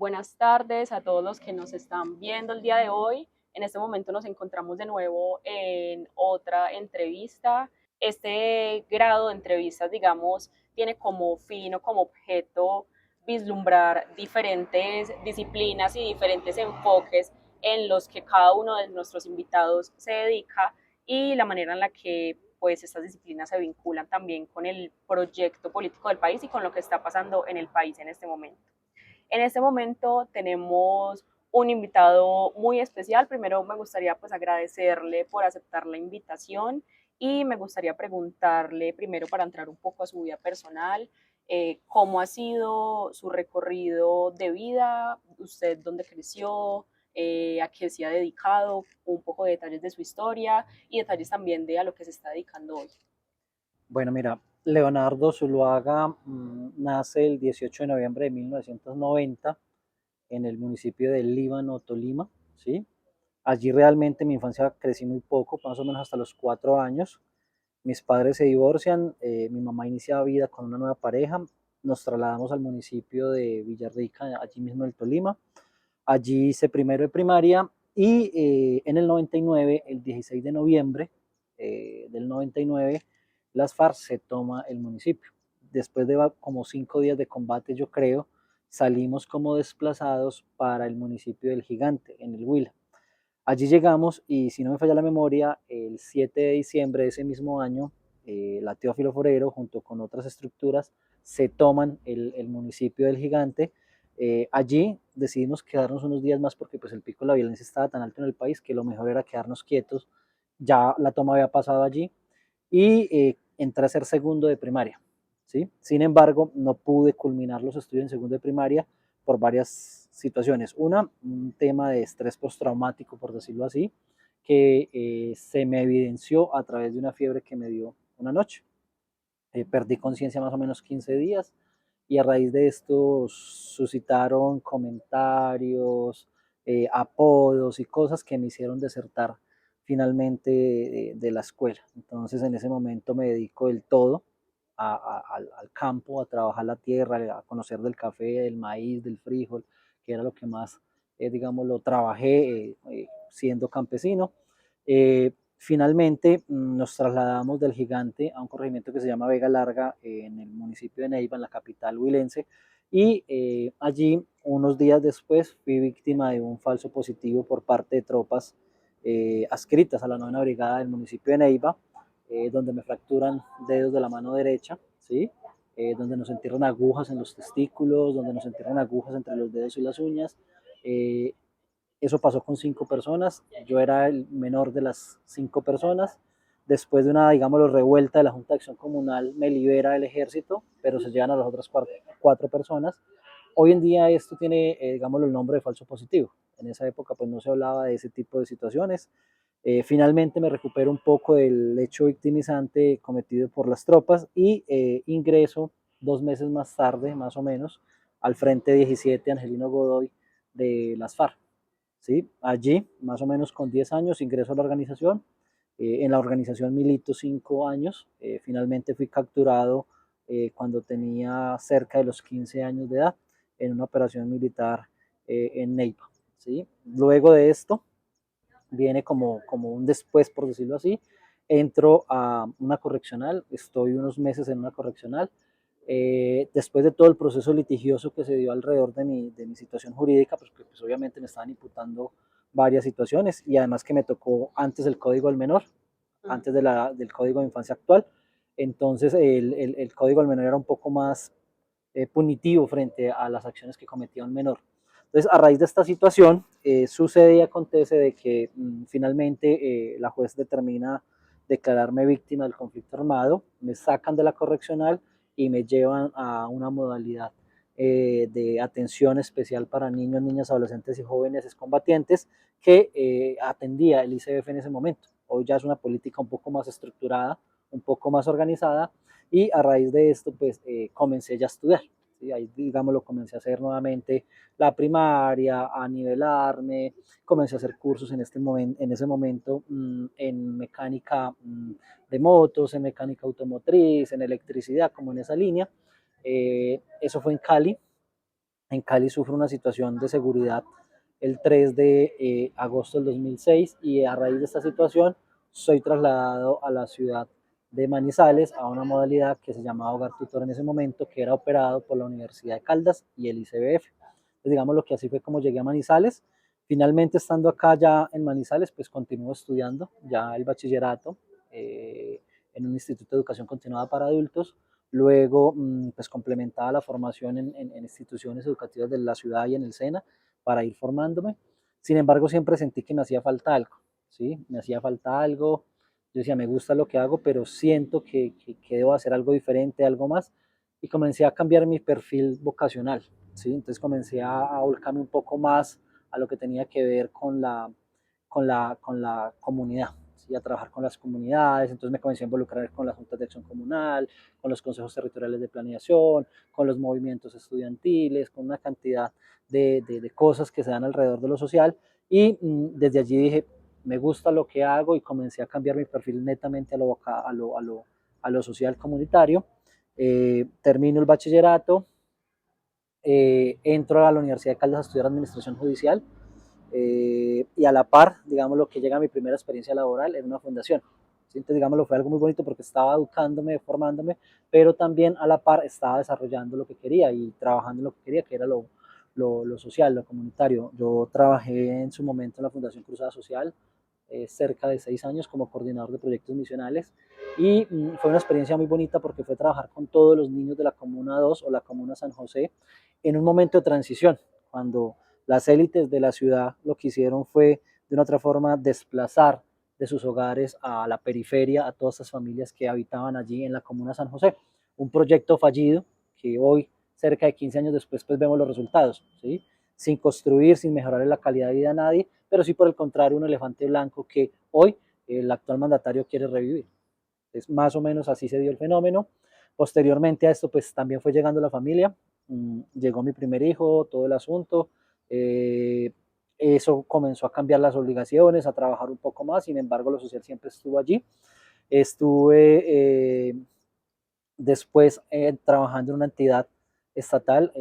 Buenas tardes a todos los que nos están viendo el día de hoy. En este momento nos encontramos de nuevo en otra entrevista. Este grado de entrevistas, digamos, tiene como fin o como objeto vislumbrar diferentes disciplinas y diferentes enfoques en los que cada uno de nuestros invitados se dedica y la manera en la que pues estas disciplinas se vinculan también con el proyecto político del país y con lo que está pasando en el país en este momento. En este momento tenemos un invitado muy especial. Primero me gustaría pues agradecerle por aceptar la invitación y me gustaría preguntarle primero para entrar un poco a su vida personal, cómo ha sido su recorrido de vida, usted dónde creció, a qué se ha dedicado, un poco de detalles de su historia y detalles también de a lo que se está dedicando hoy. Bueno, mira, Leonardo Zuluaga nace el 18 de noviembre de 1990 en el municipio de Líbano, Tolima, ¿sí? Allí realmente en mi infancia crecí muy poco, más o menos hasta los 4 años. Mis padres se divorcian, mi mamá inicia vida con una nueva pareja, nos trasladamos al municipio de Villarrica, allí mismo en el Tolima. Allí hice primero de primaria y en el 99, el 16 de noviembre del 99, las FARC se toma el municipio. Después de como 5 días de combate, yo creo, salimos como desplazados para el municipio del Gigante, en el Huila. Allí llegamos y si no me falla la memoria, el 7 de diciembre de ese mismo año, la Teófilo Forero junto con otras estructuras se toman el municipio del Gigante. Allí decidimos quedarnos unos días más porque pues el pico de la violencia estaba tan alto en el país que lo mejor era quedarnos quietos. Ya la toma había pasado allí y entré a ser segundo de primaria. ¿Sí? Sin embargo, no pude culminar los estudios en segundo de primaria por varias situaciones. Una, un tema de estrés postraumático, por decirlo así, que se me evidenció a través de una fiebre que me dio una noche. Perdí conciencia más o menos 15 días y a raíz de esto suscitaron comentarios, apodos y cosas que me hicieron desertar finalmente de la escuela. Entonces en ese momento me dedico del todo al campo, a trabajar la tierra, a conocer del café, del maíz, del frijol, que era lo que más, digamos, lo trabajé siendo campesino. Finalmente nos trasladamos del Gigante a un corregimiento que se llama Vega Larga en el municipio de Neiva, en la capital huilense, y allí unos días después fui víctima de un falso positivo por parte de tropas adscritas a la 9ª Brigada del municipio de Neiva, donde me fracturan dedos de la mano derecha, ¿sí? Donde nos entierran agujas en los testículos, donde nos entierran agujas entre los dedos y las uñas. Eh, Eso pasó con 5 personas, yo era el menor de las 5 personas. Después de una, digámoslo, revuelta de la Junta de Acción Comunal, me libera el ejército, pero se llevan a las otras 4 personas. Hoy en día esto tiene, digámoslo, el nombre de falso positivo. En esa época pues no se hablaba de ese tipo de situaciones. Finalmente me recupero un poco del hecho victimizante cometido por las tropas y ingreso 2 meses más tarde, más o menos, al Frente 17 Angelino Godoy de las FARC. ¿Sí? Allí, más o menos con 10 años, ingreso a la organización. En la organización milito 5 años. Finalmente fui capturado cuando tenía cerca de los 15 años de edad en una operación militar en Neiva. ¿Sí? Luego de esto, viene como un después, por decirlo así. Entro a una correccional, estoy unos meses en una correccional. Después de todo el proceso litigioso que se dio alrededor de mi situación jurídica, pues obviamente me estaban imputando varias situaciones y además que me tocó antes el Código del Menor, antes del Código de Infancia actual. Entonces el Código del Menor era un poco más punitivo frente a las acciones que cometía un menor. Entonces, a raíz de esta situación, sucede y acontece de que finalmente la juez determina declararme víctima del conflicto armado, me sacan de la correccional y me llevan a una modalidad de atención especial para niños, niñas, adolescentes y jóvenes excombatientes que atendía el ICBF en ese momento. Hoy ya es una política un poco más estructurada, un poco más organizada, y a raíz de esto pues comencé ya a estudiar. ¿Sí? Ahí digamos lo comencé a hacer nuevamente la primaria, a nivelarme, comencé a hacer cursos en ese momento en mecánica de motos, en mecánica automotriz, en electricidad, como en esa línea. Eso fue en Cali. En Cali sufre una situación de seguridad el 3 de agosto del 2006 y a raíz de esta situación soy trasladado a la ciudad de Manizales a una modalidad que se llamaba Hogar Tutor en ese momento, que era operado por la Universidad de Caldas y el ICBF. Entonces, digamos lo que así fue como llegué a Manizales. Finalmente, estando acá ya en Manizales, pues continúo estudiando ya el bachillerato en un instituto de educación continuada para adultos. Luego, pues complementaba la formación en instituciones educativas de la ciudad y en el SENA para ir formándome. Sin embargo, siempre sentí que me hacía falta algo, ¿sí? Me hacía falta algo. Yo decía, me gusta lo que hago, pero siento que debo hacer algo diferente, algo más. Y comencé a cambiar mi perfil vocacional, ¿sí? Entonces comencé a volcarme un poco más a lo que tenía que ver con la comunidad, ¿sí? A trabajar con las comunidades. Entonces me comencé a involucrar con las juntas de acción comunal, con los consejos territoriales de planeación, con los movimientos estudiantiles, con una cantidad de cosas que se dan alrededor de lo social. Y desde allí dije, me gusta lo que hago y comencé a cambiar mi perfil netamente a lo social comunitario. Termino el bachillerato, entro a la Universidad de Caldas a estudiar Administración Judicial y a la par, digamos, lo que llega a mi primera experiencia laboral en una fundación. ¿Sí? Entonces, digamos, fue algo muy bonito porque estaba educándome, formándome, pero también a la par estaba desarrollando lo que quería y trabajando en lo que quería, que era lo social, lo comunitario. Yo trabajé en su momento en la Fundación Cruzada Social, cerca de 6 años como coordinador de proyectos misionales y fue una experiencia muy bonita porque fue trabajar con todos los niños de la Comuna 2 o la Comuna San José en un momento de transición, cuando las élites de la ciudad lo que hicieron fue de una otra forma desplazar de sus hogares a la periferia a todas esas familias que habitaban allí en la Comuna San José. Un proyecto fallido que hoy, cerca de 15 años después, pues vemos los resultados, ¿sí? Sin construir, sin mejorar la calidad de vida a nadie, pero sí por el contrario un elefante blanco que hoy el actual mandatario quiere revivir. Es más o menos así se dio el fenómeno. Posteriormente a esto, pues también fue llegando la familia, llegó mi primer hijo, todo el asunto. Eso comenzó a cambiar las obligaciones, a trabajar un poco más, sin embargo, lo social siempre estuvo allí. Estuve después trabajando en una entidad estatal,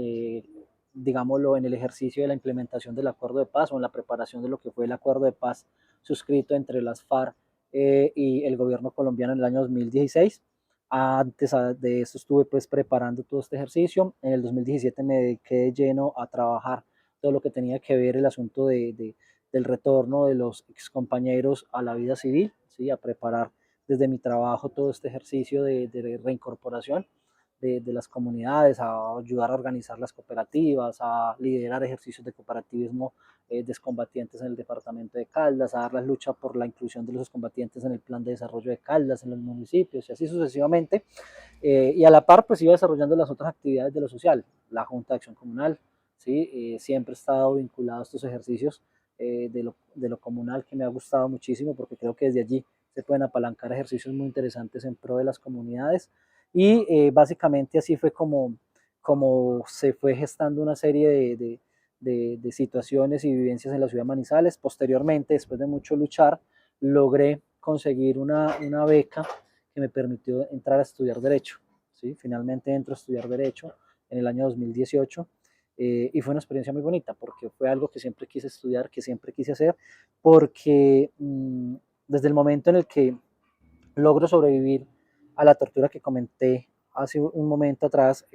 digámoslo, en el ejercicio de la implementación del acuerdo de paz o en la preparación de lo que fue el acuerdo de paz suscrito entre las FARC y el gobierno colombiano en el año 2016. Antes de eso estuve pues preparando todo este ejercicio. En el 2017 me dediqué de lleno a trabajar todo lo que tenía que ver el asunto del retorno de los excompañeros a la vida civil, ¿sí? A preparar desde mi trabajo todo este ejercicio de reincorporación de las comunidades, a ayudar a organizar las cooperativas, a liderar ejercicios de cooperativismo de excombatientes en el departamento de Caldas, a dar la lucha por la inclusión de los excombatientes en el plan de desarrollo de Caldas, en los municipios y así sucesivamente. Y a la par, pues iba desarrollando las otras actividades de lo social, la Junta de Acción Comunal, ¿sí? Siempre he estado vinculado a estos ejercicios de lo comunal que me ha gustado muchísimo porque creo que desde allí se pueden apalancar ejercicios muy interesantes en pro de las comunidades y básicamente así fue como se fue gestando una serie de situaciones y vivencias en la ciudad de Manizales. Posteriormente, después de mucho luchar, logré conseguir una beca que me permitió entrar a estudiar Derecho. ¿Sí? Finalmente entro a estudiar Derecho en el año 2018 y fue una experiencia muy bonita porque fue algo que siempre quise estudiar, que siempre quise hacer, porque desde el momento en el que logro sobrevivir a la tortura que comenté hace un momento atrás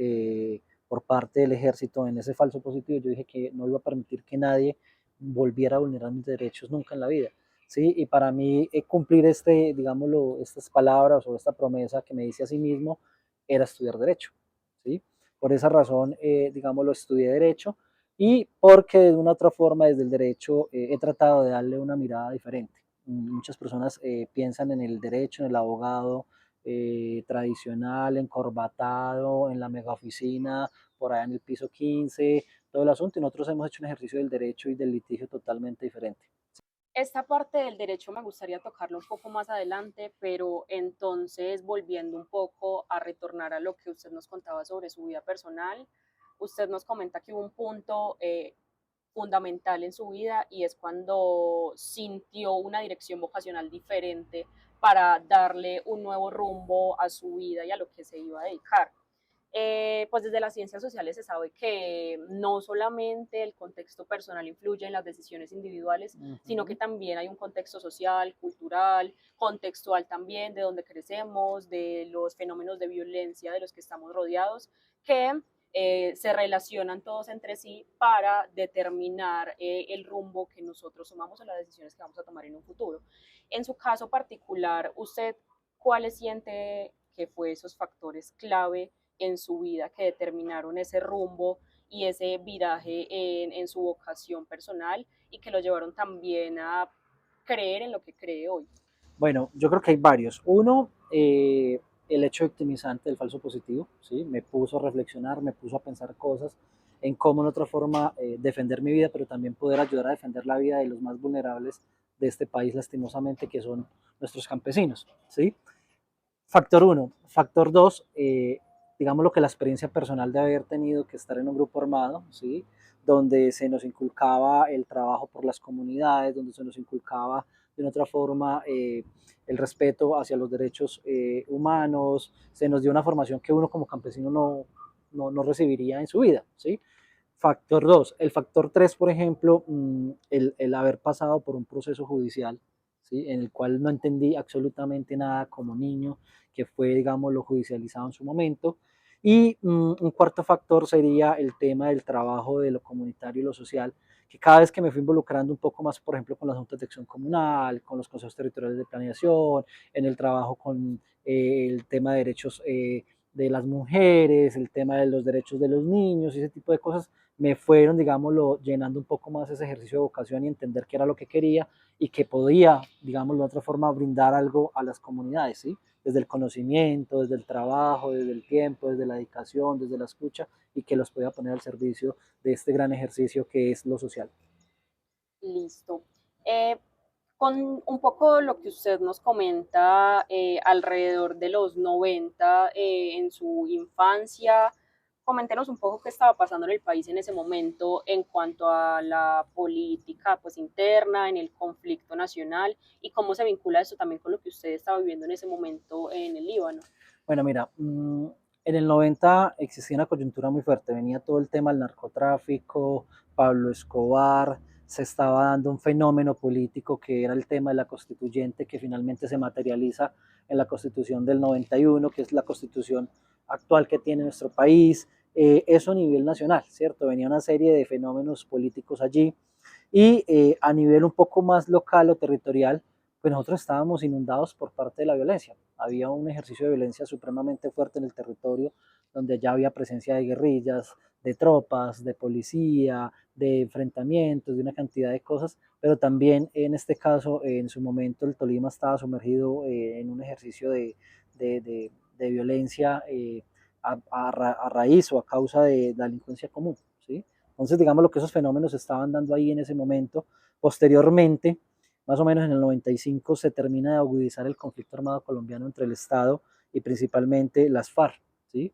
por parte del ejército en ese falso positivo, yo dije que no iba a permitir que nadie volviera a vulnerar mis derechos nunca en la vida. ¿Sí? Y para mí cumplir digámoslo, estas palabras o esta promesa que me hice a sí mismo era estudiar Derecho. ¿Sí? Por esa razón, digámoslo, estudié Derecho y porque de una u otra forma desde el Derecho he tratado de darle una mirada diferente. Muchas personas piensan en el derecho, en el abogado tradicional, encorbatado, en la mega oficina, por allá en el piso 15, todo el asunto, y nosotros hemos hecho un ejercicio del derecho y del litigio totalmente diferente. Esta parte del derecho me gustaría tocarlo un poco más adelante, pero entonces volviendo un poco a retornar a lo que usted nos contaba sobre su vida personal, usted nos comenta que hubo un punto fundamental en su vida y es cuando sintió una dirección vocacional diferente para darle un nuevo rumbo a su vida y a lo que se iba a dedicar. pues desde las ciencias sociales se sabe que no solamente el contexto personal influye en las decisiones individuales, sino que Ujú. también hay un contexto social, cultural, contextual también, de donde crecemos, de los fenómenos de violencia de los que estamos rodeados, que se relacionan todos entre sí para determinar el rumbo que nosotros tomamos o las decisiones que vamos a tomar en un futuro. En su caso particular, ¿usted cuáles siente que fue esos factores clave en su vida que determinaron ese rumbo y ese viraje en su vocación personal y que lo llevaron también a creer en lo que cree hoy? Bueno, yo creo que hay varios. Uno, el hecho victimizante del falso positivo, ¿sí? Me puso a reflexionar, me puso a pensar cosas en cómo en otra forma defender mi vida, pero también poder ayudar a defender la vida de los más vulnerables de este país, lastimosamente, que son nuestros campesinos, ¿sí? Factor uno. Factor dos, digamos lo que la experiencia personal de haber tenido que estar en un grupo armado, ¿sí? Donde se nos inculcaba el trabajo por las comunidades, donde se nos inculcaba de una otra forma el respeto hacia los derechos humanos, se nos dio una formación que uno como campesino no recibiría en su vida, ¿sí? Factor 2. El factor 3, por ejemplo, el haber pasado por un proceso judicial, ¿sí? En el cual no entendí absolutamente nada como niño, que fue, digamos, lo judicializado en su momento. Y un cuarto factor sería el tema del trabajo de lo comunitario y lo social, que cada vez que me fui involucrando un poco más, por ejemplo, con las juntas de acción comunal, con los consejos territoriales de planeación, en el trabajo con el tema de derechos de las mujeres, el tema de los derechos de los niños y ese tipo de cosas, me fueron, digámoslo, llenando un poco más ese ejercicio de vocación y entender qué era lo que quería y que podía, digámoslo de otra forma, brindar algo a las comunidades, ¿sí? Desde el conocimiento, desde el trabajo, desde el tiempo, desde la dedicación, desde la escucha, y que los podía poner al servicio de este gran ejercicio que es lo social. Listo. Eh, con un poco lo que usted nos comenta alrededor de los 90 en su infancia, coméntenos un poco qué estaba pasando en el país en ese momento en cuanto a la política pues interna, en el conflicto nacional y cómo se vincula eso también con lo que usted estaba viviendo en ese momento en el Líbano. Bueno, mira, en el 90 existía una coyuntura muy fuerte, venía todo el tema del narcotráfico, Pablo Escobar, se estaba dando un fenómeno político que era el tema de la constituyente que finalmente se materializa en la constitución del 91, que es la constitución actual que tiene nuestro país, eso a nivel nacional, ¿cierto? Venía una serie de fenómenos políticos allí y a nivel un poco más local o territorial, pues nosotros estábamos inundados por parte de la violencia. Había un ejercicio de violencia supremamente fuerte en el territorio, donde ya había presencia de guerrillas, de tropas, de policía, de enfrentamientos, de una cantidad de cosas, pero también en este caso, en su momento, el Tolima estaba sumergido en un ejercicio de violencia a raíz o a causa de la delincuencia común, ¿sí? Entonces, digamos lo que esos fenómenos se estaban dando ahí en ese momento. Posteriormente, más o menos en el 95, se termina de agudizar el conflicto armado colombiano entre el Estado y principalmente las FARC, ¿sí?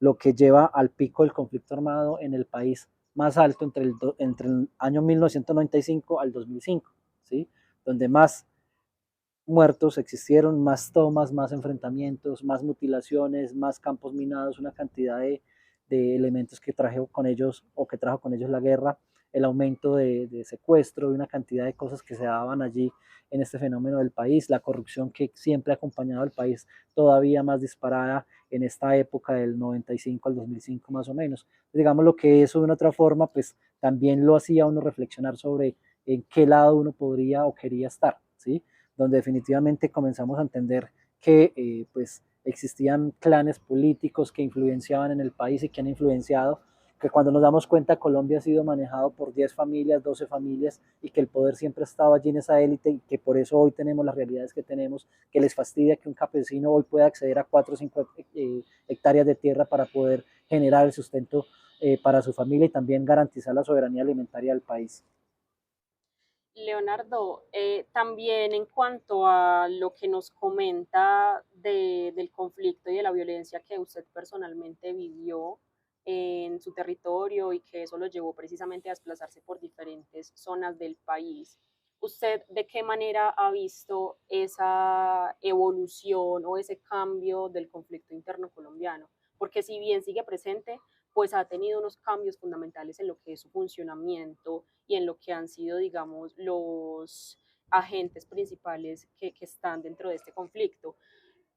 Lo que lleva al pico del conflicto armado en el país más alto entre el año 1995 al 2005, ¿sí? Donde más muertos existieron, más tomas, más enfrentamientos, más mutilaciones, más campos minados, una cantidad de elementos que trajo con ellos o que trajo con ellos la guerra, el aumento de secuestro, y una cantidad de cosas que se daban allí en este fenómeno del país, la corrupción que siempre ha acompañado al país todavía más disparada en esta época del 95 al 2005 más o menos. Digamos lo que eso de una otra forma, pues también lo hacía uno reflexionar sobre en qué lado uno podría o quería estar, ¿sí? Donde definitivamente comenzamos a entender que pues existían clanes políticos que influenciaban en el país y que han influenciado, que cuando nos damos cuenta Colombia ha sido manejado por 10 familias, 12 familias y que el poder siempre ha estado allí en esa élite y que por eso hoy tenemos las realidades que tenemos, que les fastidia que un campesino hoy pueda acceder a 4 o 5 hectáreas de tierra para poder generar el sustento para su familia y también garantizar la soberanía alimentaria del país. Leonardo, también en cuanto a lo que nos comenta del conflicto y de la violencia que usted personalmente vivió en su territorio y que eso lo llevó precisamente a desplazarse por diferentes zonas del país, ¿usted de qué manera ha visto esa evolución o ese cambio del conflicto interno colombiano? porque si bien sigue presente, pues ha tenido unos cambios fundamentales en lo que es su funcionamiento y en lo que han sido, digamos, los agentes principales que están dentro de este conflicto.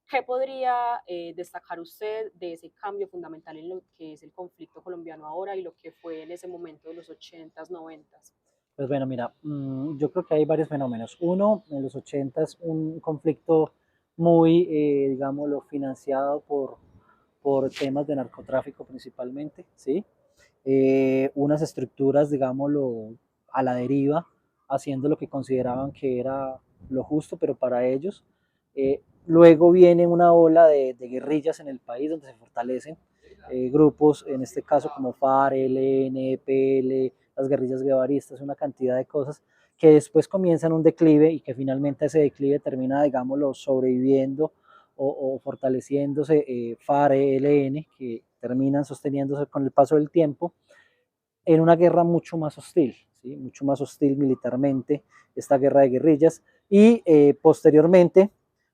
¿Qué podría destacar usted de ese cambio fundamental en lo que es el conflicto colombiano ahora y lo que fue en ese momento de los 80s, 90s? Pues bueno, mira, yo creo que hay varios fenómenos. Uno, en los 80 un conflicto muy, digámoslo, financiado por temas de narcotráfico principalmente, ¿sí? Unas estructuras, digámoslo, a la deriva, haciendo lo que consideraban que era lo justo, pero para ellos. Luego viene una ola de guerrillas en el país donde se fortalecen grupos, en este caso como FARC, ELN, EPL, las guerrillas guevaristas, una cantidad de cosas que después comienzan un declive y que finalmente ese declive termina, digámoslo, sobreviviendo o fortaleciéndose FARC, ELN, que terminan sosteniéndose con el paso del tiempo en una guerra mucho más hostil, ¿sí? Mucho más hostil militarmente, esta guerra de guerrillas, y posteriormente,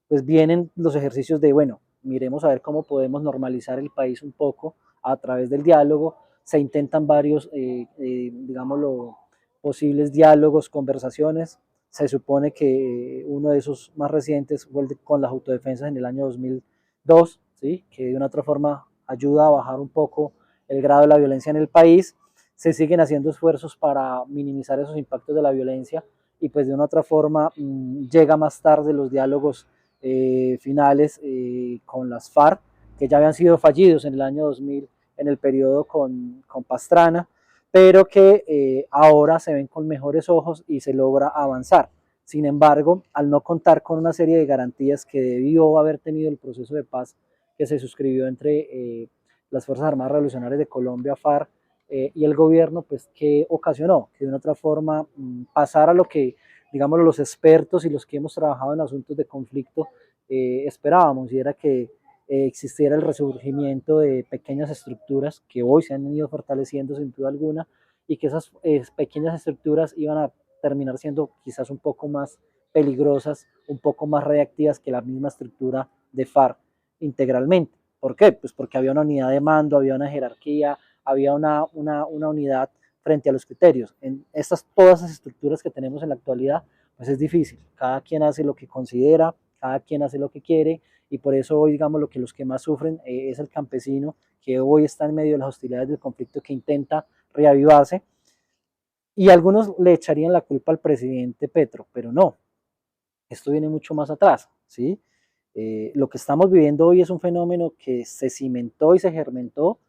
pues vienen los ejercicios de, bueno, miremos a ver cómo podemos normalizar el país un poco a través del diálogo, se intentan varios, digámoslo, posibles diálogos, conversaciones, se supone que uno de esos más recientes fue el con las autodefensas en el año 2002, ¿sí? Que de una otra forma ayuda a bajar un poco el grado de la violencia en el país, se siguen haciendo esfuerzos para minimizar esos impactos de la violencia y pues de una otra forma llega más tarde los diálogos finales con las FARC, que ya habían sido fallidos en el año 2000 en el periodo con Pastrana, pero que ahora se ven con mejores ojos y se logra avanzar. Sin embargo, al no contar con una serie de garantías que debió haber tenido el proceso de paz que se suscribió entre las Fuerzas Armadas Revolucionarias de Colombia, FARC, y el gobierno, pues, que ocasionó que de una otra forma pasara lo que, digamos, los expertos y los que hemos trabajado en asuntos de conflicto esperábamos, y era que existiera el resurgimiento de pequeñas estructuras que hoy se han ido fortaleciendo sin duda alguna, y que esas pequeñas estructuras iban a terminar siendo quizás un poco más peligrosas, un poco más reactivas que la misma estructura de FARC integralmente. ¿Por qué? Pues porque había una unidad de mando, había una jerarquía, había una unidad frente a los criterios. En todas las estructuras que tenemos en la actualidad, pues es difícil. Cada quien hace lo que considera, cada quien hace lo que quiere, y por eso hoy, digamos, lo que los que más sufren es el campesino, que hoy está en medio de las hostilidades del conflicto, que intenta reavivarse. Y algunos le echarían la culpa al presidente Petro, pero no, esto viene mucho más atrás, ¿sí? Lo que estamos viviendo hoy es un fenómeno que se cimentó y se germentó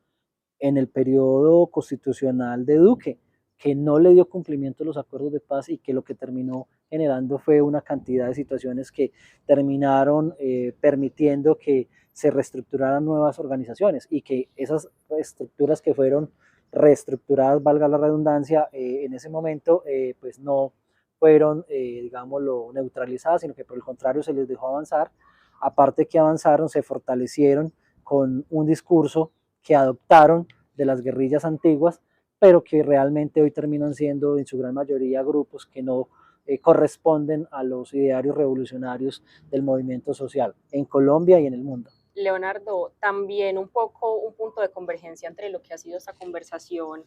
en el periodo constitucional de Duque, que no le dio cumplimiento a los acuerdos de paz y que lo que terminó generando fue una cantidad de situaciones que terminaron permitiendo que se reestructuraran nuevas organizaciones y que esas estructuras que fueron reestructuradas, valga la redundancia, en ese momento, pues no fueron, digámoslo, neutralizadas, sino que por el contrario se les dejó avanzar. Aparte que avanzaron, se fortalecieron con un discurso que adoptaron de las guerrillas antiguas, pero que realmente hoy terminan siendo en su gran mayoría grupos que no corresponden a los idearios revolucionarios del movimiento social en Colombia y en el mundo. Leonardo, también un poco un punto de convergencia entre lo que ha sido esta conversación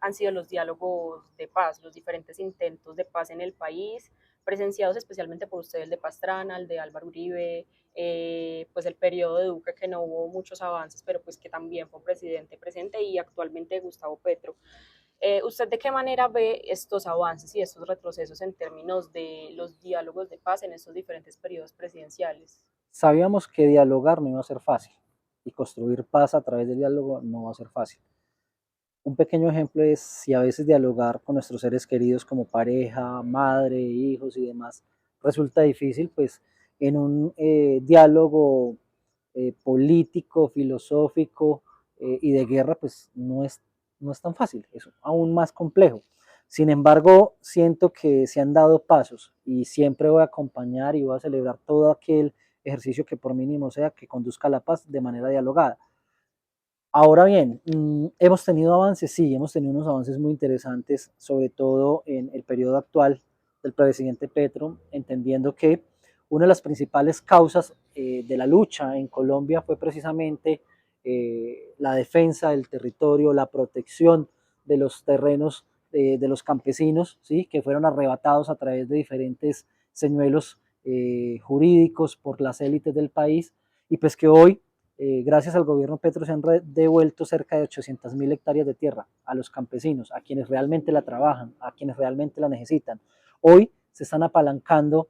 han sido los diálogos de paz, los diferentes intentos de paz en el país, presenciados especialmente por usted, el de Pastrana, el de Álvaro Uribe, pues el periodo de Duque, que no hubo muchos avances, pero pues que también fue un presidente presente, y actualmente Gustavo Petro. ¿Usted de qué manera ve estos avances y estos retrocesos en términos de los diálogos de paz en estos diferentes periodos presidenciales? Sabíamos que dialogar no iba a ser fácil y construir paz a través del diálogo no va a ser fácil. Un pequeño ejemplo es si a veces dialogar con nuestros seres queridos como pareja, madre, hijos y demás resulta difícil, pues en un diálogo político, filosófico y de guerra, pues no es tan fácil, es aún más complejo. Sin embargo, siento que se han dado pasos y siempre voy a acompañar y voy a celebrar todo aquel ejercicio que por mínimo sea que conduzca a la paz de manera dialogada. Ahora bien, hemos tenido avances, sí, hemos tenido unos avances muy interesantes, sobre todo en el periodo actual del presidente Petro, entendiendo que una de las principales causas de la lucha en Colombia fue precisamente la defensa del territorio, la protección de los terrenos de los campesinos, ¿sí? Que fueron arrebatados a través de diferentes señuelos jurídicos por las élites del país, y pues que hoy, gracias al gobierno Petro, se han devuelto cerca de 800.000 hectáreas de tierra a los campesinos, a quienes realmente la trabajan, a quienes realmente la necesitan. Hoy se están apalancando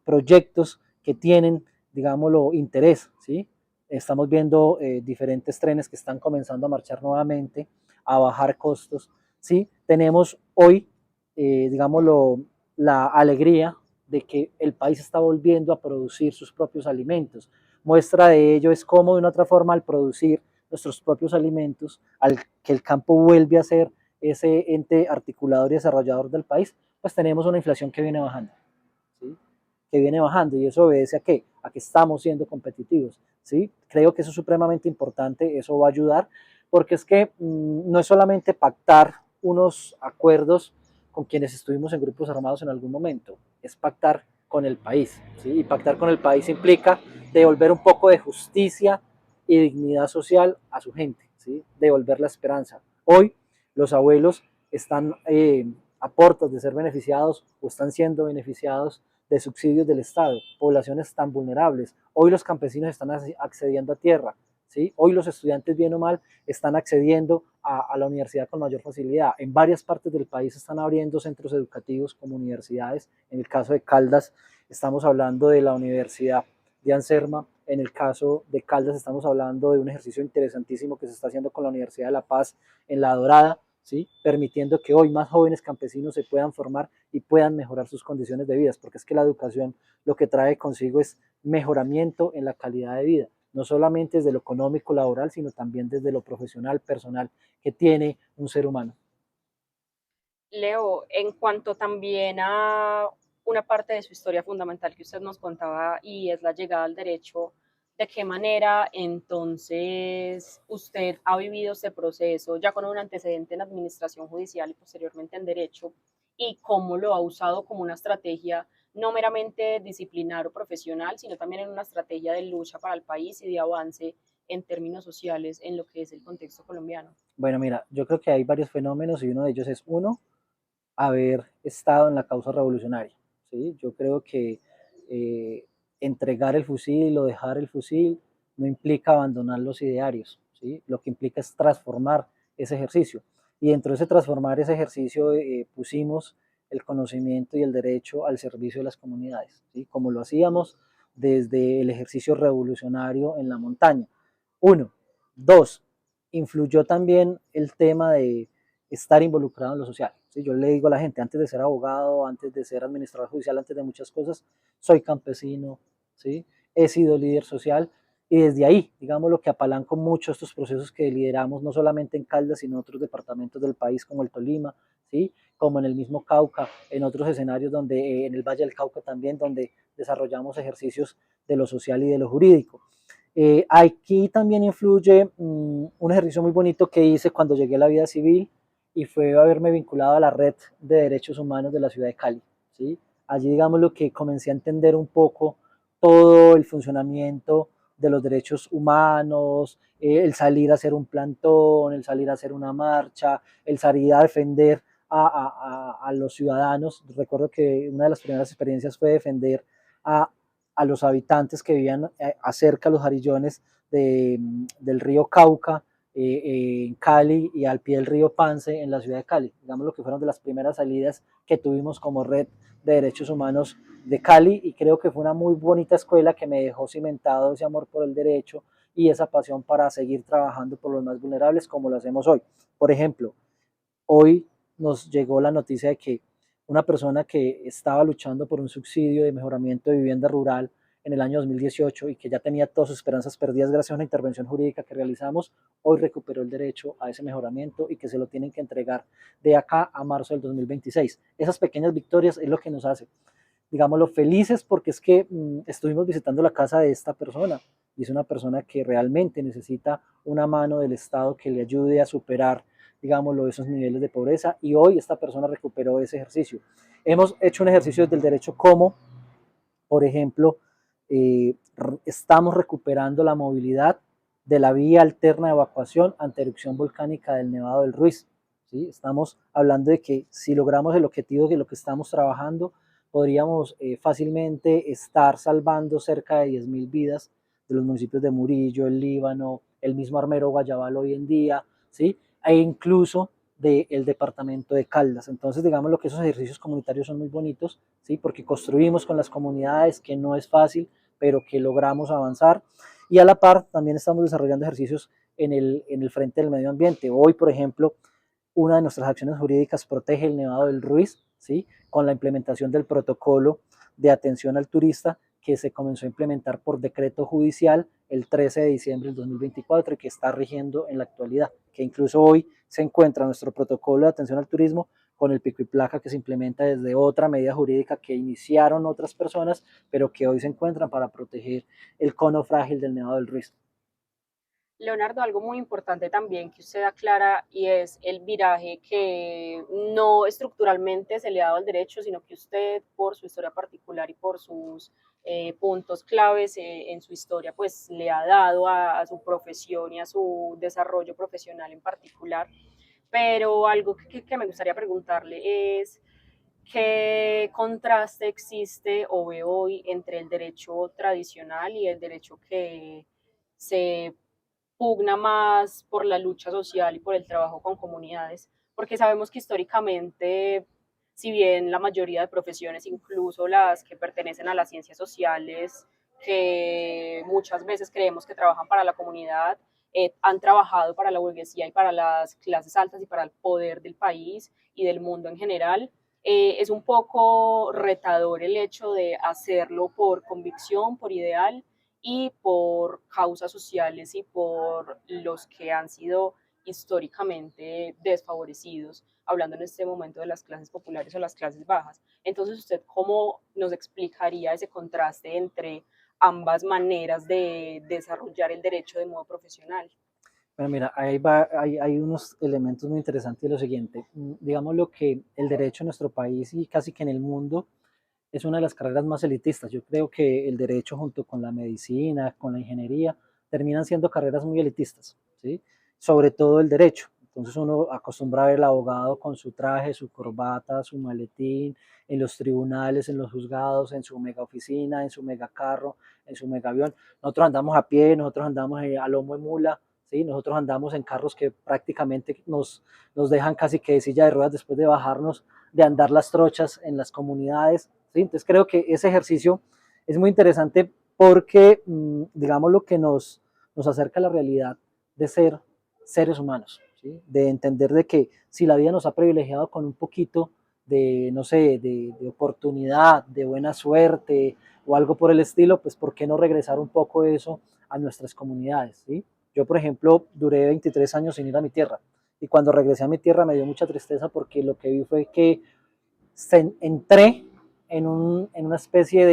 proyectos que tienen, digámoslo, interés, ¿sí? Estamos viendo diferentes trenes que están comenzando a marchar nuevamente, a bajar costos, ¿sí? Tenemos hoy, digámoslo, la alegría de que el país está volviendo a producir sus propios alimentos. Muestra de ello es cómo de una otra forma, al producir nuestros propios alimentos, al que el campo vuelve a ser ese ente articulador y desarrollador del país, pues tenemos una inflación que viene bajando, ¿sí? Que viene bajando, y eso obedece a qué? A que estamos siendo competitivos, ¿sí? Creo que eso es supremamente importante, eso va a ayudar, porque es que no es solamente pactar unos acuerdos con quienes estuvimos en grupos armados en algún momento, es pactar con el país, ¿sí? Y pactar con el país implica devolver un poco de justicia y dignidad social a su gente, ¿sí? Devolver la esperanza. Hoy los abuelos están a puertas de ser beneficiados o están siendo beneficiados de subsidios del Estado, poblaciones tan vulnerables. Hoy los campesinos están accediendo a tierra, ¿sí? Hoy los estudiantes, bien o mal, están accediendo a la universidad con mayor facilidad. En varias partes del país están abriendo centros educativos como universidades. En el caso de Caldas, estamos hablando de la Universidad de Anserma. En el caso de Caldas, estamos hablando de un ejercicio interesantísimo que se está haciendo con la Universidad de La Paz en La Dorada, ¿sí? Permitiendo que hoy más jóvenes campesinos se puedan formar y puedan mejorar sus condiciones de vida, porque es que la educación lo que trae consigo es mejoramiento en la calidad de vida, no solamente desde lo económico, laboral, sino también desde lo profesional, personal, que tiene un ser humano. Leo, en cuanto también a una parte de su historia fundamental que usted nos contaba y es la llegada al derecho, ¿de qué manera entonces usted ha vivido este proceso ya con un antecedente en administración judicial y posteriormente en derecho, y cómo lo ha usado como una estrategia no meramente disciplinar o profesional, sino también en una estrategia de lucha para el país y de avance en términos sociales en lo que es el contexto colombiano? Bueno, mira, yo creo que hay varios fenómenos y uno de ellos es, uno, haber estado en la causa revolucionaria, ¿sí? Yo creo que eh, entregar el fusil o dejar el fusil no implica abandonar los idearios, ¿sí? Lo que implica es transformar ese ejercicio. Y dentro de ese transformar ese ejercicio pusimos el conocimiento y el derecho al servicio de las comunidades, ¿sí? Como lo hacíamos desde el ejercicio revolucionario en la montaña. Uno. Dos, influyó también el tema de estar involucrado en lo social, ¿sí? Yo le digo a la gente, antes de ser abogado, antes de ser administrador judicial, antes de muchas cosas, soy campesino, ¿sí? He sido líder social, y desde ahí, digamos, lo que apalanco mucho estos procesos que lideramos, no solamente en Caldas, sino en otros departamentos del país, como el Tolima, ¿sí? Como en el mismo Cauca, en otros escenarios donde, en el Valle del Cauca también, donde desarrollamos ejercicios de lo social y de lo jurídico. Aquí también influye un ejercicio muy bonito que hice cuando llegué a la vida civil, y fue haberme vinculado a la red de derechos humanos de la ciudad de Cali, ¿sí? Allí, digamos, lo que comencé a entender un poco todo el funcionamiento de los derechos humanos, el salir a hacer un plantón, el salir a hacer una marcha, el salir a defender a los ciudadanos. Recuerdo que una de las primeras experiencias fue defender a, a los habitantes que vivían acerca de los jarillones del río Cauca, en Cali, y al pie del río Pance en la ciudad de Cali. Digamos lo que fueron de las primeras salidas que tuvimos como red de derechos humanos de Cali, y creo que fue una muy bonita escuela que me dejó cimentado ese amor por el derecho y esa pasión para seguir trabajando por los más vulnerables como lo hacemos hoy. Por ejemplo, hoy nos llegó la noticia de que una persona que estaba luchando por un subsidio de mejoramiento de vivienda rural en el año 2018 y que ya tenía todas sus esperanzas perdidas gracias a una intervención jurídica que realizamos, hoy recuperó el derecho a ese mejoramiento y que se lo tienen que entregar de acá a marzo del 2026. Esas pequeñas victorias es lo que nos hace, digámoslo, felices, porque es que estuvimos visitando la casa de esta persona y es una persona que realmente necesita una mano del Estado que le ayude a superar, digámoslo, esos niveles de pobreza, y hoy esta persona recuperó ese ejercicio. Hemos hecho un ejercicio del derecho como, por ejemplo, estamos recuperando la movilidad de la vía alterna de evacuación ante erupción volcánica del Nevado del Ruiz. ¿Sí? Estamos hablando de que si logramos el objetivo de lo que estamos trabajando, podríamos fácilmente estar salvando cerca de 10.000 vidas de los municipios de Murillo, el Líbano, el mismo Armero Guayabal hoy en día, ¿sí? E incluso del departamento de Caldas. Entonces, digamos lo que esos ejercicios comunitarios son muy bonitos, ¿sí? Porque construimos con las comunidades, que no es fácil, pero que logramos avanzar. Y a la par también estamos desarrollando ejercicios en el frente del medio ambiente. Hoy, por ejemplo, una de nuestras acciones jurídicas protege el Nevado del Ruiz, ¿sí? Con la implementación del protocolo de atención al turista que se comenzó a implementar por decreto judicial el 13 de diciembre del 2024 y que está rigiendo en la actualidad, que incluso hoy se encuentra nuestro protocolo de atención al turismo con el pico y placa que se implementa desde otra medida jurídica que iniciaron otras personas, pero que hoy se encuentran para proteger el cono frágil del Nevado del Ruiz. Leonardo, algo muy importante también que usted aclara y es el viraje que no estructuralmente se le ha dado al derecho, sino que usted por su historia particular y por sus puntos claves en su historia, pues le ha dado a su profesión y a su desarrollo profesional en particular. Pero algo que me gustaría preguntarle es, ¿qué contraste existe o ve hoy entre el derecho tradicional y el derecho que se pugna más por la lucha social y por el trabajo con comunidades? Porque sabemos que históricamente, si bien la mayoría de profesiones, incluso las que pertenecen a las ciencias sociales, que muchas veces creemos que trabajan para la comunidad, han trabajado para la burguesía y para las clases altas y para el poder del país y del mundo en general. Es un poco retador el hecho de hacerlo por convicción, por ideal y por causas sociales y por los que han sido históricamente desfavorecidos, hablando en este momento de las clases populares o las clases bajas. Entonces, ¿usted cómo nos explicaría ese contraste entre ambas maneras de desarrollar el derecho de modo profesional? Bueno, mira, hay unos elementos muy interesantes de lo siguiente. Digamos lo que el derecho en nuestro país y casi que en el mundo es una de las carreras más elitistas. Yo creo que el derecho junto con la medicina, con la ingeniería, terminan siendo carreras muy elitistas, ¿sí? Sobre todo el derecho. Entonces uno acostumbra a ver al abogado con su traje, su corbata, su maletín, en los tribunales, en los juzgados, en su mega oficina, en su mega carro, en su mega avión. Nosotros andamos a pie, nosotros andamos a lomo de mula, ¿sí? Nosotros andamos en carros que prácticamente nos dejan casi que de silla de ruedas después de bajarnos de andar las trochas en las comunidades, ¿sí? Entonces creo que ese ejercicio es muy interesante porque, digamos, lo que nos acerca a la realidad de ser seres humanos, ¿sí? De entender de que si la vida nos ha privilegiado con un poquito de, no sé, de oportunidad, de buena suerte o algo por el estilo, pues ¿por qué no regresar un poco eso a nuestras comunidades? ¿Sí? Yo, por ejemplo, duré 23 años sin ir a mi tierra y cuando regresé a mi tierra me dio mucha tristeza porque lo que vi fue que entré en una especie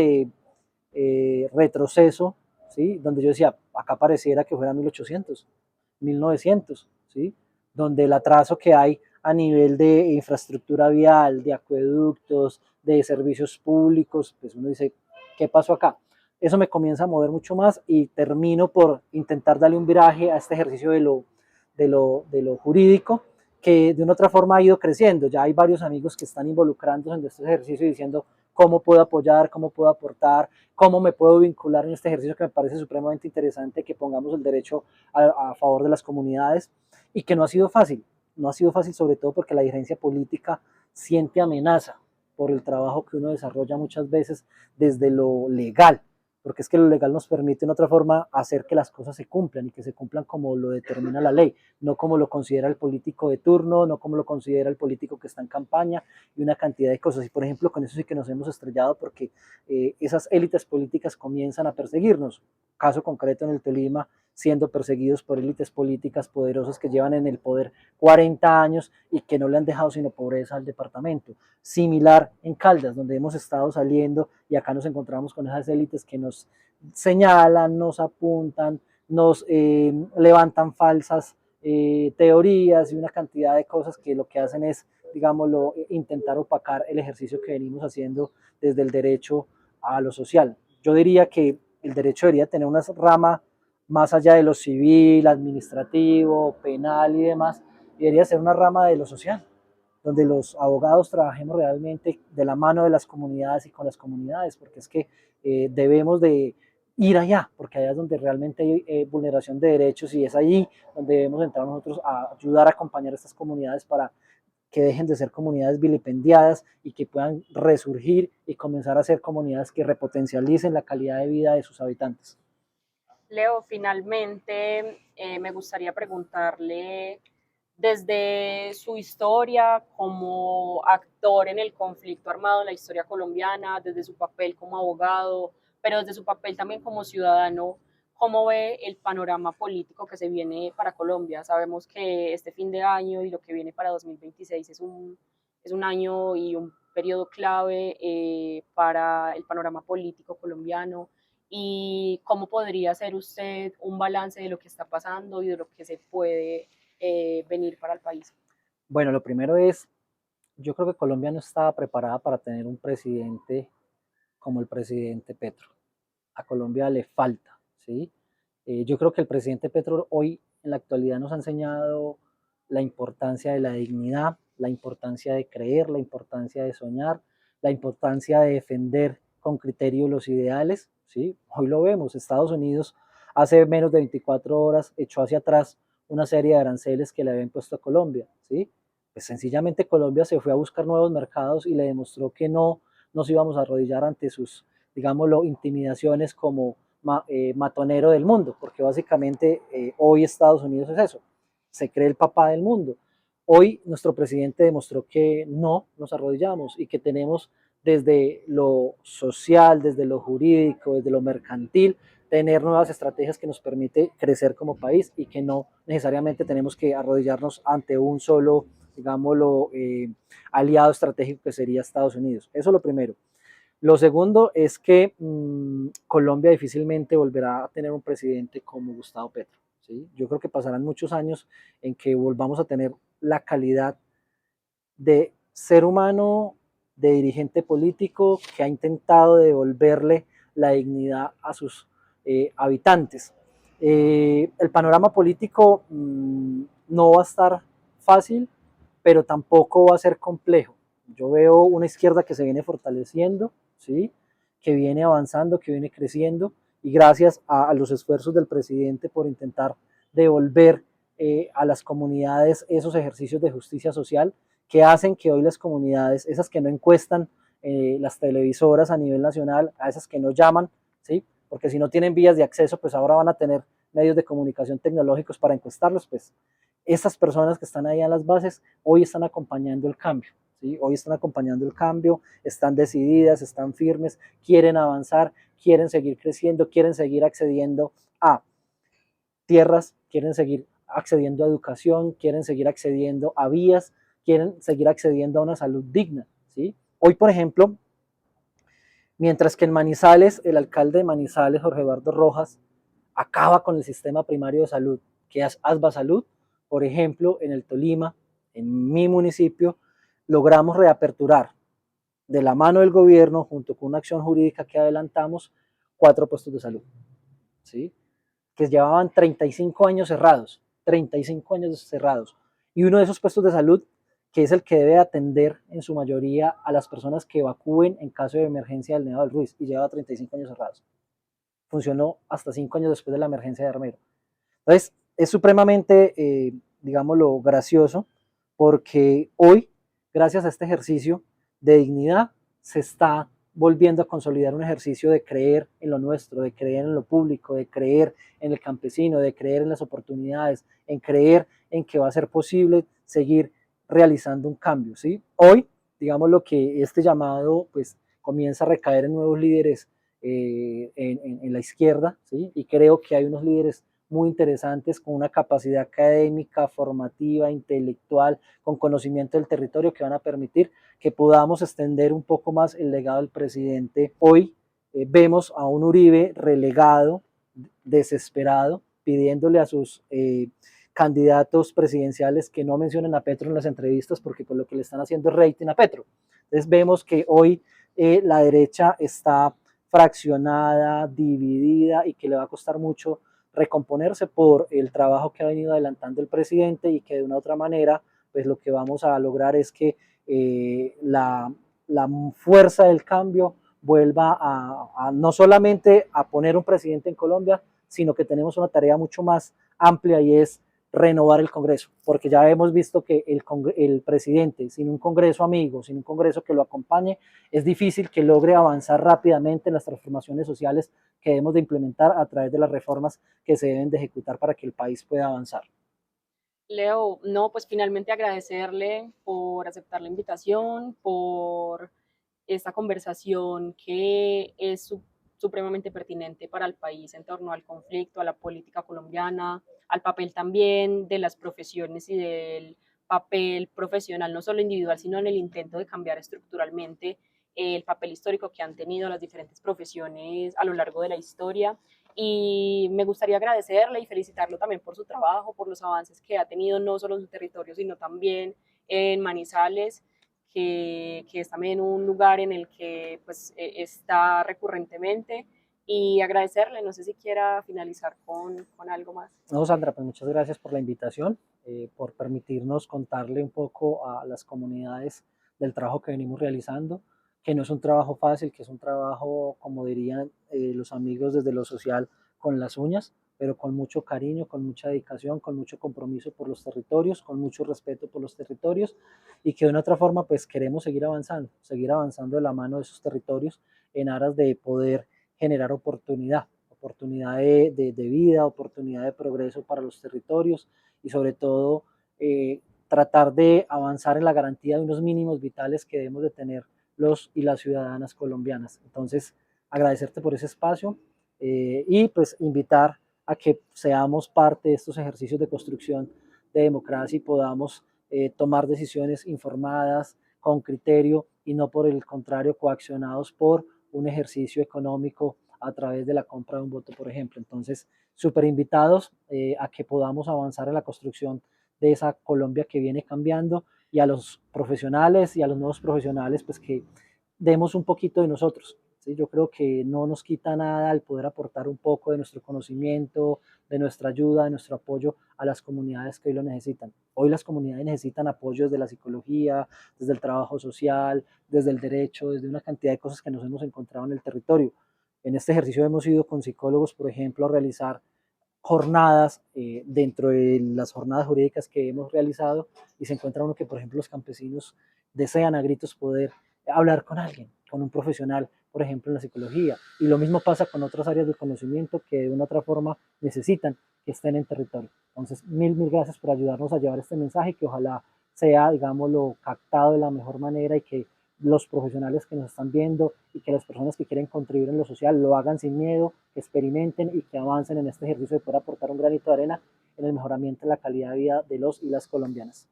de retroceso, ¿sí? Donde yo decía, acá pareciera que fuera 1800, 1900, ¿sí? Donde el atraso que hay a nivel de infraestructura vial, de acueductos, de servicios públicos, pues uno dice, ¿qué pasó acá? Eso me comienza a mover mucho más y termino por intentar darle un viraje a este ejercicio de lo jurídico, que de una otra forma ha ido creciendo. Ya hay varios amigos que están involucrándose en este ejercicio y diciendo cómo puedo apoyar, cómo puedo aportar, cómo me puedo vincular en este ejercicio que me parece supremamente interesante, que pongamos el derecho a favor de las comunidades y que no ha sido fácil. No ha sido fácil sobre todo porque la dirigencia política siente amenaza por el trabajo que uno desarrolla muchas veces desde lo legal, porque es que lo legal nos permite en otra forma hacer que las cosas se cumplan y que se cumplan como lo determina la ley, no como lo considera el político de turno, no como lo considera el político que está en campaña y una cantidad de cosas. Y por ejemplo, con eso sí que nos hemos estrellado porque esas élites políticas comienzan a perseguirnos. Caso concreto en el Tolima, siendo perseguidos por élites políticas poderosas que llevan en el poder 40 años y que no le han dejado sino pobreza al departamento. Similar en Caldas, donde hemos estado saliendo y acá nos encontramos con esas élites que nos señalan, nos apuntan, nos levantan falsas teorías y una cantidad de cosas que lo que hacen es, digámoslo, intentar opacar el ejercicio que venimos haciendo desde el derecho a lo social. Yo diría que el derecho debería tener una rama más allá de lo civil, administrativo, penal y demás, y debería ser una rama de lo social, donde los abogados trabajemos realmente de la mano de las comunidades y con las comunidades, porque es que debemos de ir allá, porque allá es donde realmente hay vulneración de derechos y es allí donde debemos entrar nosotros a ayudar a acompañar a estas comunidades para que dejen de ser comunidades vilipendiadas y que puedan resurgir y comenzar a ser comunidades que repotencialicen la calidad de vida de sus habitantes. Leo, finalmente me gustaría preguntarle, desde su historia como actor en el conflicto armado en la historia colombiana, desde su papel como abogado, pero desde su papel también como ciudadano, ¿cómo ve el panorama político que se viene para Colombia? Sabemos que este fin de año y lo que viene para 2026 es un año y un periodo clave para el panorama político colombiano. ¿Y cómo podría hacer usted un balance de lo que está pasando y de lo que se puede venir para el país? Bueno, lo primero es, yo creo que Colombia no estaba preparada para tener un presidente como el presidente Petro. A Colombia le falta, ¿sí? Yo creo que el presidente Petro hoy en la actualidad nos ha enseñado la importancia de la dignidad, la importancia de creer, la importancia de soñar, la importancia de defender con criterio los ideales, ¿sí? Hoy lo vemos, Estados Unidos hace menos de 24 horas echó hacia atrás una serie de aranceles que le habían puesto a Colombia, ¿sí? Pues sencillamente Colombia se fue a buscar nuevos mercados y le demostró que no nos íbamos a arrodillar ante sus, digámoslo, intimidaciones como matonero del mundo, porque básicamente hoy Estados Unidos es eso, se cree el papá del mundo. Hoy nuestro presidente demostró que no nos arrodillamos y que tenemos desde lo social, desde lo jurídico, desde lo mercantil, tener nuevas estrategias que nos permite crecer como país y que no necesariamente tenemos que arrodillarnos ante un solo, digámoslo, aliado estratégico que sería Estados Unidos. Eso es lo primero. Lo segundo es que Colombia difícilmente volverá a tener un presidente como Gustavo Petro. ¿Sí? Yo creo que pasarán muchos años en que volvamos a tener la calidad de ser humano, de dirigente político que ha intentado devolverle la dignidad a sus habitantes. El panorama político no va a estar fácil, pero tampoco va a ser complejo. Yo veo una izquierda que se viene fortaleciendo, ¿sí? Que viene avanzando, que viene creciendo, y gracias a los esfuerzos del presidente por intentar devolver a las comunidades esos ejercicios de justicia social que hacen que hoy las comunidades, esas que no encuestan las televisoras a nivel nacional, a esas que no llaman, ¿sí? Porque si no tienen vías de acceso, pues ahora van a tener medios de comunicación tecnológicos para encuestarlos, pues estas personas que están ahí en las bases hoy están acompañando el cambio, ¿sí? Hoy están acompañando el cambio, están decididas, están firmes, quieren avanzar, quieren seguir creciendo, quieren seguir accediendo a tierras, quieren seguir accediendo a educación, quieren seguir accediendo a vías, quieren seguir accediendo a una salud digna, ¿sí? Hoy, por ejemplo, mientras que en Manizales, el alcalde de Manizales, Jorge Eduardo Rojas, acaba con el sistema primario de salud, que es ASBA Salud, por ejemplo, en el Tolima, en mi municipio, logramos reaperturar de la mano del gobierno, junto con una acción jurídica que adelantamos, 4 puestos de salud, ¿sí? Que llevaban 35 años cerrados, 35 años cerrados. Y uno de esos puestos de salud, que es el que debe atender en su mayoría a las personas que evacúen en caso de emergencia del Nevado del Ruiz, y lleva 35 años cerrados. Funcionó hasta 5 años después de la emergencia de Armero. Entonces, es supremamente, digámoslo, gracioso, porque hoy, gracias a este ejercicio de dignidad, se está volviendo a consolidar un ejercicio de creer en lo nuestro, de creer en lo público, de creer en el campesino, de creer en las oportunidades, en creer en que va a ser posible seguir realizando un cambio, ¿sí? Hoy, digamos lo que este llamado, pues, comienza a recaer en nuevos líderes en la izquierda, ¿sí? Y creo que hay unos líderes muy interesantes, con una capacidad académica, formativa, intelectual, con conocimiento del territorio que van a permitir que podamos extender un poco más el legado del presidente. Hoy vemos a un Uribe relegado, desesperado, pidiéndole a sus candidatos presidenciales que no mencionen a Petro en las entrevistas porque por lo que le están haciendo es rating a Petro. Entonces vemos que hoy la derecha está fraccionada, dividida y que le va a costar mucho recomponerse por el trabajo que ha venido adelantando el presidente y que de una u otra manera, pues lo que vamos a lograr es que la fuerza del cambio vuelva a no solamente a poner un presidente en Colombia, sino que tenemos una tarea mucho más amplia y es renovar el Congreso, porque ya hemos visto que el presidente sin un Congreso amigo, sin un Congreso que lo acompañe, es difícil que logre avanzar rápidamente en las transformaciones sociales que debemos de implementar a través de las reformas que se deben de ejecutar para que el país pueda avanzar. Leo, no, pues finalmente agradecerle por aceptar la invitación, por esta conversación que es supremamente pertinente para el país en torno al conflicto, a la política colombiana, al papel también de las profesiones y del papel profesional, no solo individual, sino en el intento de cambiar estructuralmente el papel histórico que han tenido las diferentes profesiones a lo largo de la historia. Y me gustaría agradecerle y felicitarlo también por su trabajo, por los avances que ha tenido no solo en su territorio, sino también en Manizales, que es también un lugar en el que pues, está recurrentemente. Y agradecerle, no sé si quiera finalizar con algo más. No, Sandra, pues muchas gracias por la invitación, por permitirnos contarle un poco a las comunidades del trabajo que venimos realizando, que no es un trabajo fácil, que es un trabajo, como dirían los amigos desde lo social, con las uñas, pero con mucho cariño, con mucha dedicación, con mucho compromiso por los territorios, con mucho respeto por los territorios y que de una otra forma pues queremos seguir avanzando de la mano de esos territorios en aras de poder generar oportunidad de vida, oportunidad de progreso para los territorios y sobre todo tratar de avanzar en la garantía de unos mínimos vitales que debemos de tener los y las ciudadanas colombianas. Entonces, agradecerte por ese espacio y pues invitar a que seamos parte de estos ejercicios de construcción de democracia y podamos tomar decisiones informadas, con criterio y no por el contrario coaccionados por un ejercicio económico a través de la compra de un voto, por ejemplo. Entonces, súper invitados a que podamos avanzar en la construcción de esa Colombia que viene cambiando y a los profesionales y a los nuevos profesionales, pues que demos un poquito de nosotros. ¿Sí? Yo creo que no nos quita nada el poder aportar un poco de nuestro conocimiento, de nuestra ayuda, de nuestro apoyo a las comunidades que hoy lo necesitan. Hoy las comunidades necesitan apoyo desde la psicología, desde el trabajo social, desde el derecho, desde una cantidad de cosas que nos hemos encontrado en el territorio. En este ejercicio hemos ido con psicólogos, por ejemplo, a realizar jornadas dentro de las jornadas jurídicas que hemos realizado y se encuentra uno que, por ejemplo, los campesinos desean a gritos poder hablar con alguien, con un profesional, por ejemplo, en la psicología. Y lo mismo pasa con otras áreas del conocimiento que de una otra forma necesitan que estén en territorio. Entonces, mil gracias por ayudarnos a llevar este mensaje que ojalá sea, digámoslo, captado de la mejor manera y que los profesionales que nos están viendo y que las personas que quieren contribuir en lo social lo hagan sin miedo, que experimenten y que avancen en este ejercicio de poder aportar un granito de arena en el mejoramiento de la calidad de vida de los y las colombianas.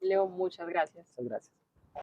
Leo, muchas gracias. Muchas gracias.